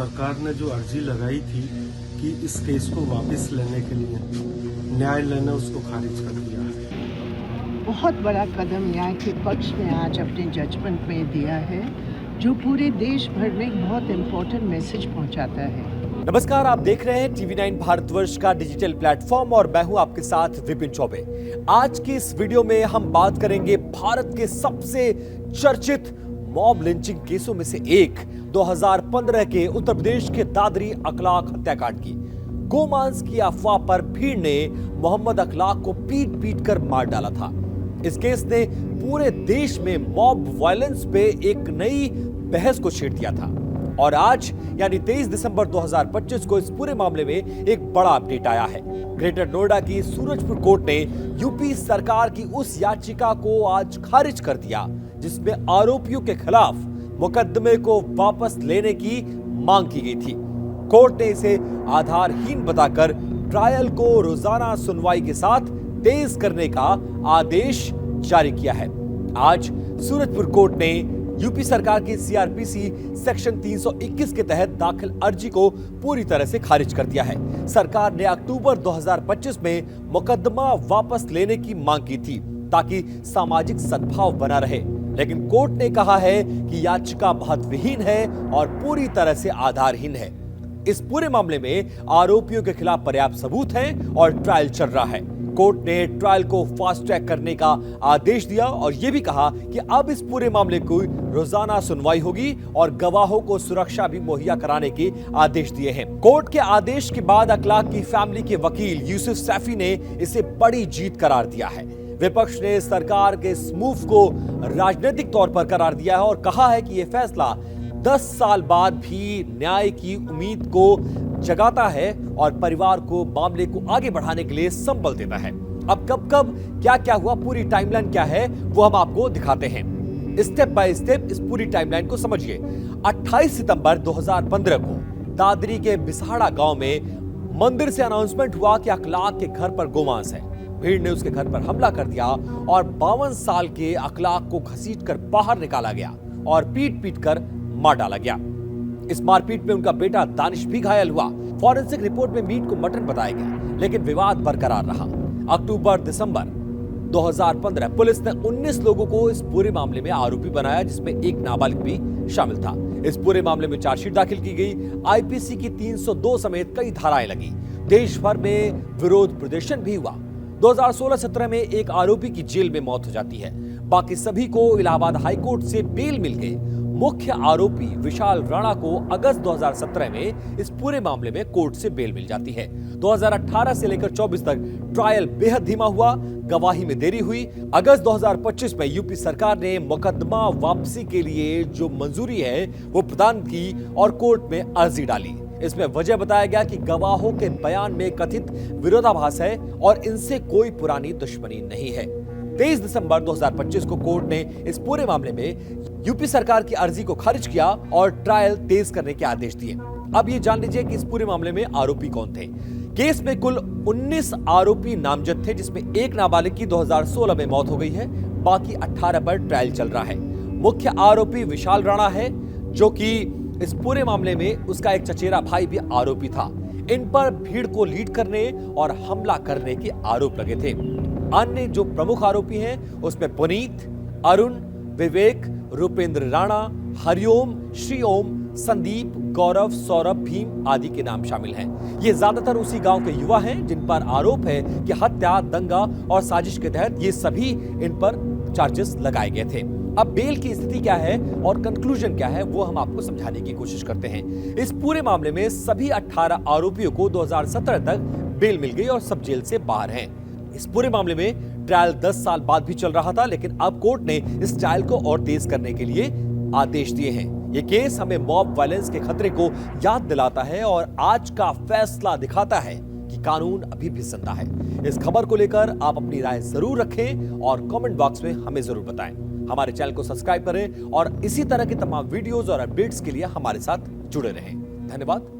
सरकार ने जो अर्जी लगाई थी कि इस केस को वापस लेने के लिए, न्यायालय ने उसको खारिज कर दिया है। बहुत बड़ा कदम न्याय के पक्ष में आज अपने जजमेंट में दिया है, जो पूरे देश भर में एक बहुत इम्पोर्टेंट मैसेज पहुंचाता है। नमस्कार, आप देख रहे हैं TV9 भारतवर्ष का डिजिटल प्लेटफॉर्म और मैं हूं आपके साथ विपिन चौबे। आज की इस वीडियो में हम बात करेंगे भारत के सबसे चर्चित मॉब लिंचिंग केसों में से एक 2015 के उत्तर प्रदेश के दादरी अखलाक हत्याकांड की। गोमांस की अफवाह पर भीड़ ने मोहम्मद अखलाक को पीट पीट कर मार डाला था। इस केस ने पूरे देश में मॉब वायलेंस पे एक नई बहस को छेड़ दिया था और आज यानी 23 दिसंबर 2025 को इस पूरे मामले में एक बड़ा अपडेट आया है। ग्रेटर नोएडा की सूरजपुर कोर्ट ने यूपी सरकार की उस याचिका को आज खारिज कर दिया जिसमें आरोपियों के खिलाफ मुकदमे को वापस लेने की मांग की गई थी। कोर्ट ने इसे आधारहीन बताकर ट्रायल को रोजाना सुनवाई के साथ तेज करने का आदेश जारी किया है। आज सूरजपुर कोर्ट ने यूपी सरकार की सीआरपीसी सेक्शन 321 के तहत दाखिल अर्जी को पूरी तरह से खारिज कर दिया है। सरकार ने अक्टूबर 2025 में मुकदमा वापस लेने की मांग की थी ताकि सामाजिक सद्भाव बना रहे, लेकिन कोर्ट ने कहा है कि याचिका महत्वहीन है और पूरी तरह से आधारहीन है। इस पूरे मामले में आरोपियों के खिलाफ पर्याप्त सबूत हैं और ट्रायल चल रहा है। कोर्ट ने ट्रायल को फास्ट ट्रैक करने का आदेश दिया और यह भी कहा कि अब इस पूरे मामले की रोजाना सुनवाई होगी और गवाहों को सुरक्षा भी मुहैया कराने के आदेश दिए हैं। कोर्ट के आदेश के बाद अखलाक की फैमिली के वकील यूसुफ सैफी ने इसे बड़ी जीत करार दिया है। विपक्ष ने सरकार के इस मूव को राजनीतिक तौर पर करार दिया है और कहा है कि यह फैसला 10 साल बाद भी न्याय की उम्मीद को जगाता है और परिवार को मामले को आगे बढ़ाने के लिए संबल देता है। अब कब क्या क्या हुआ, पूरी टाइमलाइन क्या है, वो हम आपको दिखाते हैं। स्टेप बाय स्टेप इस पूरी टाइमलाइन को समझिए। 28 सितंबर 2015 को दादरी के बिसाड़ा गांव में मंदिर से अनाउंसमेंट हुआ कि अखलाक के घर पर गोमांस है। भीड़ ने उसके घर पर हमला कर दिया और 52 साल के अखलाक को घसीटकर बाहर निकाला गया और पीट पीट कर मार डाला गया। इस मारपीट में उनका बेटा दानिश भी घायल हुआ। फॉरेंसिक रिपोर्ट में मीट को मटन बताया गया, लेकिन विवाद बरकरार रहा। अक्टूबर दिसंबर 2015 पुलिस ने 19 लोगों को इस पूरे मामले में आरोपी बनाया, जिसमें एक नाबालिग भी शामिल था। इस पूरे मामले में चार्जशीट दाखिल की गई। आईपीसी की 302 समेत कई धाराएं लगी। देश भर में विरोध प्रदर्शन भी हुआ। 2016-17 में एक आरोपी की जेल में मौत हो जाती है। बाकी सभी को इलाहाबाद हाईकोर्ट से बेल मिल गई। मुख्य आरोपी विशाल राणा को अगस्त 2017 में इस पूरे मामले में कोर्ट से बेल मिल जाती है। 2018 से लेकर 24 तक ट्रायल बेहद धीमा हुआ, गवाही में देरी हुई। अगस्त 2025 में यूपी सरकार ने मुकदमा वापसी के लिए जो मंजूरी है वो प्रदान की और कोर्ट में अर्जी डाली। इसमें वजह बताया गया कि गवाहों के बयान में कथित विरोधाभास है और इनसे कोई पुरानी दुश्मनी नहीं है। 23 दिसंबर 2025 को कोर्ट ने इस पूरे मामले में यूपी सरकार की अर्जी को खारिज किया और ट्रायल तेज करने के आदेश दिए। अब ये जान लीजिए कि इस पूरे मामले में आरोपी कौन थे। केस में कुल 19 आरोपी नामजद थे, जिसमें एक नाबालिग की 2016 में मौत हो गई है। बाकी 18 पर ट्रायल चल रहा है। मुख्य आरोपी विशाल राणा है, जो कि इस पूरे मामले में उसका एक चचेरा भाई भी आरोपी था। इन पर भीड़ को लीड करने और हमला करने के आरोप लगे थे। अन्य जो प्रमुख आरोपी हैं उसमें पुनीत, अरुण, विवेक, रुपेंद्र राणा, हरिओम, श्रीओम, संदीप, गौरव, सौरभ, भीम आदि के नाम शामिल हैं। ये ज्यादातर उसी गांव के युवा हैं जिन पर आरोप है कि हत्या, दंगा और साजिश के तहत ये सभी इन पर चार्जेस लगाए गए थे। अब बेल की स्थिति क्या है और कंक्लूजन क्या है वो हम आपको समझाने की कोशिश करते हैं। इस पूरे मामले में सभी 18 आरोपियों को 2017 तक बेल मिल गई और सब जेल से बाहर हैं। इस पूरे मामले में ट्रायल 10 साल बाद भी चल रहा था, लेकिन अब कोर्ट ने इस ट्रायल को और तेज करने के लिए आदेश दिए हैं। ये केस हमें मॉब वायलेंस के खतरे को याद दिलाता है और आज का फैसला दिखाता है कि कानून अभी भी जिंदा है। इस खबर को लेकर आप अपनी राय जरूर रखें और कमेंट बॉक्स में हमें जरूर बताएं। हमारे चैनल को सब्सक्राइब करें और इसी तरह के तमाम वीडियोस और अपडेट्स के लिए हमारे साथ जुड़े रहें। धन्यवाद।